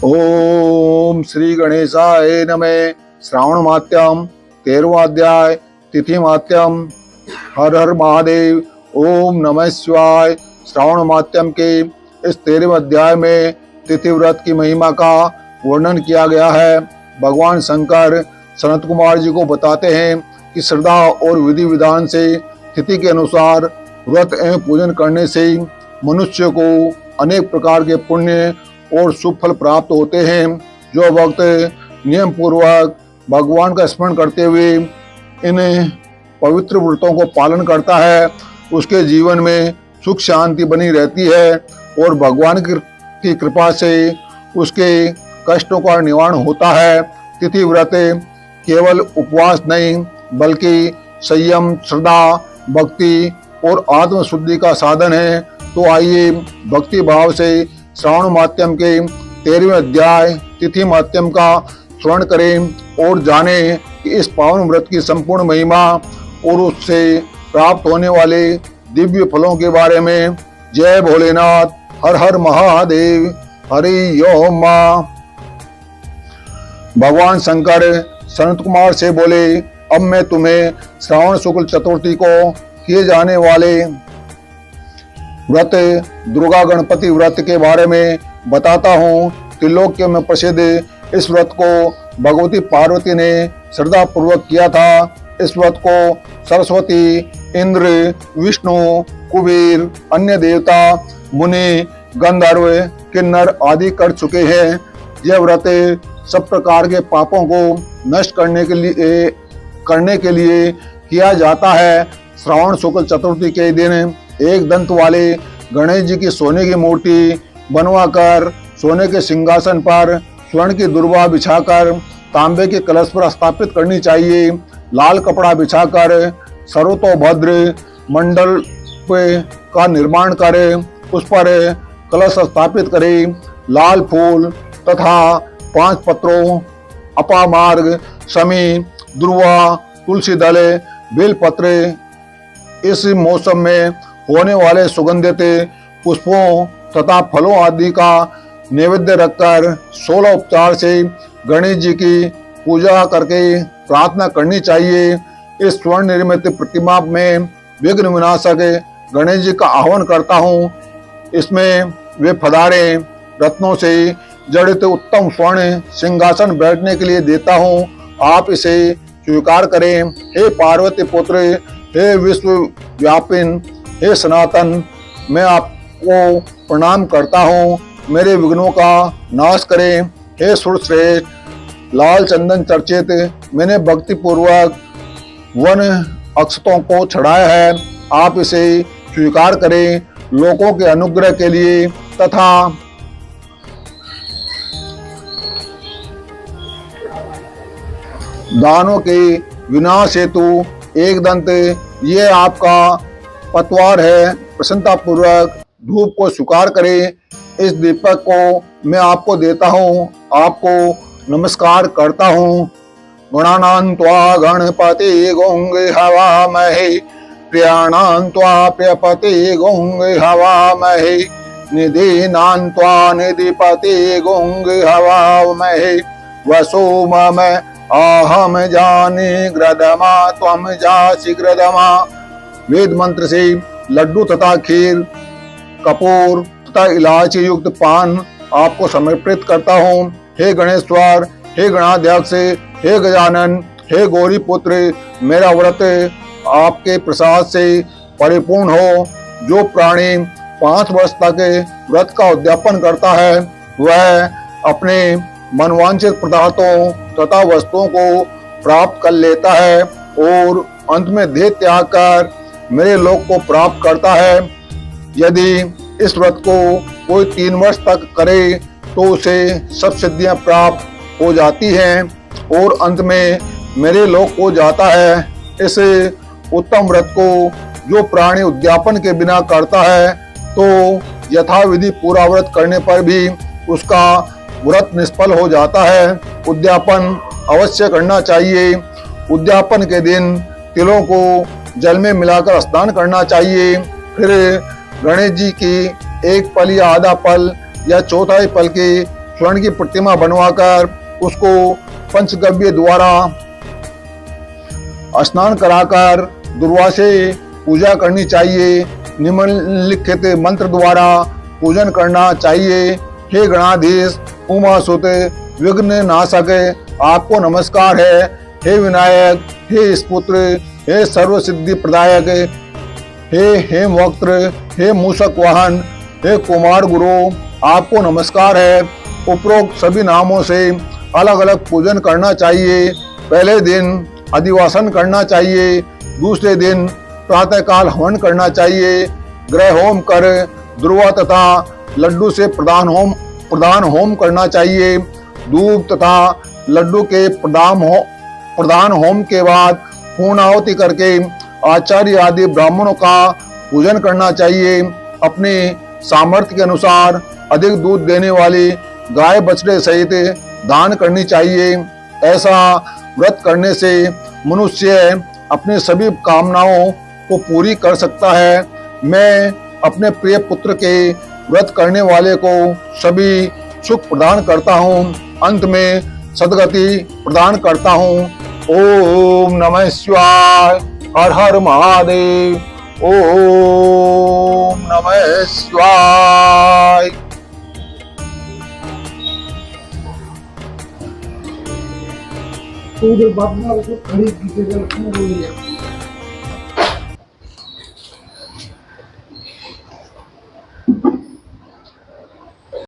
ओम श्री गणेशाय नमः। श्रावण मात्यम 13वां अध्याय तिथि मात्यम। हर हर महादेव। ओम नमः शिवाय। श्रावण मात्यम के इस 13वें अध्याय में तिथि व्रत की महिमा का वर्णन किया गया है। भगवान शंकर सनत कुमार जी को बताते हैं कि श्रद्धा और विधि विधान से तिथि के अनुसार व्रत एवं पूजन करने से मनुष्य को अनेक प्रकार के पुण्य और शुभ फल प्राप्त होते हैं। जो भक्त नियम पूर्वक भगवान का स्मरण करते हुए इन पवित्र व्रतों को पालन करता है, उसके जीवन में सुख शांति बनी रहती है और भगवान की कृपा से उसके कष्टों का निवारण होता है। तिथि व्रत केवल उपवास नहीं बल्कि संयम, श्रद्धा, भक्ति और आत्म शुद्धि का साधन है। तो आइए भक्ति भाव से श्रावण मात्यम के 13वें अध्याय तिथि मात्यम का श्रवण करें और जाने कि इस पावन व्रत की संपूर्ण महिमा और उससे प्राप्त होने वाले दिव्य फलों के बारे में। जय भोलेनाथ। हर हर महादेव। हरि ओम। भगवान शंकर सनत कुमार से बोले, अब मैं तुम्हें श्रावण शुक्ल चतुर्थी को किए जाने वाले व्रत दुर्गा गणपति व्रत के बारे में बताता हूँ। त्रिलोक्य में प्रसिद्ध इस व्रत को भगवती पार्वती ने श्रद्धा पूर्वक किया था। इस व्रत को सरस्वती, इंद्र, विष्णु, कुबेर, अन्य देवता, मुनि, गंधर्व, किन्नर आदि कर चुके हैं। यह व्रत सब प्रकार के पापों को नष्ट करने के लिए किया जाता है। श्रावण शुक्ल चतुर्थी के दिन एक दंत वाले गणेश जी की सोने की मूर्ति बनवाकर सोने के सिंहासन पर स्वर्ण की दुर्वा बिछाकर तांबे के कलश पर स्थापित करनी चाहिए। लाल कपड़ा बिछाकर सर्वतोभद्र मंडल का निर्माण करें, उस पर कलश स्थापित करें। लाल फूल तथा 5 पत्रों, अपामार्ग, शमी, दुर्वा, तुलसी दल, बेलपत्र इस मौसम में होने वाले सुगंधित पुष्पों तथा फलों आदि का नैवेद्य रखकर 16 उपचार से गणेश जी की पूजा करके प्रार्थना करनी चाहिए। इस स्वर्ण निर्मित प्रतिमा में विघ्न विनाशक गणेश जी का आह्वान करता हूँ। इसमें वे फदारे रत्नों से जड़ित उत्तम स्वर्ण सिंहासन बैठने के लिए देता हूँ। आप इसे स्वीकार करें। हे पार्वती पुत्र, हे विश्व व्यापिन, हे सनातन, मैं आपको प्रणाम करता हूँ। मेरे विघ्नों का नाश करें। हे सुरश्रेष्ठ, लाल चंदन चर्चित मैंने भक्ति पूर्वक वन अक्षतों को चढ़ाया है। आप इसे स्वीकार करें। लोगों के अनुग्रह के लिए तथा दानों के विनाश हेतु एक दंत ये आपका पतवार है। प्रसन्नता पूर्वक धूप को स्वीकार करें। इस दीपक को मैं आपको देता हूँ। आपको नमस्कार करता हूँ। गणानां त्वा गणपति गोंग हवामहे, प्रियाणां त्वा प्रियपति गोंग हवामहे, निधीनां त्वा निधिपति गोंग हवामहे, वसो मम आहम जाने ग्रदमा त्वम जासि ग्रदमा। वेद मंत्र से लड्डू तथा खीर, कपूर तथा इलायची युक्त पान आपको समर्पित करता हूँ। हे गणेश्वर, हे गणाध्यक्ष, हे गजानन, हे गौरी पुत्र, मेरा व्रत आपके प्रसाद से परिपूर्ण हो। जो प्राणी 5 वर्ष तक व्रत का उद्यापन करता है वह अपने मनवांछित पदार्थों तथा वस्तुओं को प्राप्त कर लेता है और अंत में देह त्याग कर मेरे लोक को प्राप्त करता है। यदि इस व्रत को कोई 3 वर्ष तक करे तो उसे सब सिद्धियां प्राप्त हो जाती हैं और अंत में मेरे लोक को जाता है। इस उत्तम व्रत को जो प्राणी उद्यापन के बिना करता है तो यथाविधि पूरा व्रत करने पर भी उसका व्रत निष्फल हो जाता है। उद्यापन अवश्य करना चाहिए। उद्यापन के दिन तिलों को जल में मिलाकर स्नान करना चाहिए। फिर गणेश जी की एक पल या आधा पल या चौथाई पल की स्वर्ण की प्रतिमा बनवाकर उसको पंचगव्य द्वारा स्नान कराकर दुर्वा से पूजा करनी चाहिए। निम्नलिखित मंत्र द्वारा पूजन करना चाहिए। हे गणाधीश उमासुत विघ्न नाशक आपको नमस्कार है। हे विनायक, हे स्पुत्र, हे सर्व सिद्धि प्रदायक, हे हेमवक्त्र, हे मूषक वाहन, हे कुमार गुरु आपको नमस्कार है। उपरोक्त सभी नामों से अलग अलग पूजन करना चाहिए। पहले दिन अधिवासन करना चाहिए, दूसरे दिन प्रातःकाल हवन करना चाहिए। ग्रह होम कर दुर्वा तथा लड्डू से प्रदान होम करना चाहिए। दूध तथा लड्डू के प्रदान होम के बाद पूर्णाहुति करके आचार्य आदि ब्राह्मणों का पूजन करना चाहिए। अपने सामर्थ्य के अनुसार अधिक दूध देने वाली गाय बछड़े सहित दान करनी चाहिए। ऐसा व्रत करने से मनुष्य अपने सभी कामनाओं को पूरी कर सकता है। मैं अपने प्रिय पुत्र के व्रत करने वाले को सभी सुख प्रदान करता हूँ। अंत में सद्गति प्रदान करता हूँ। ओम नमः शिवाय। हर हर महादेव। ओम नमः शिवाय। तो उधर बात ना खड़ी की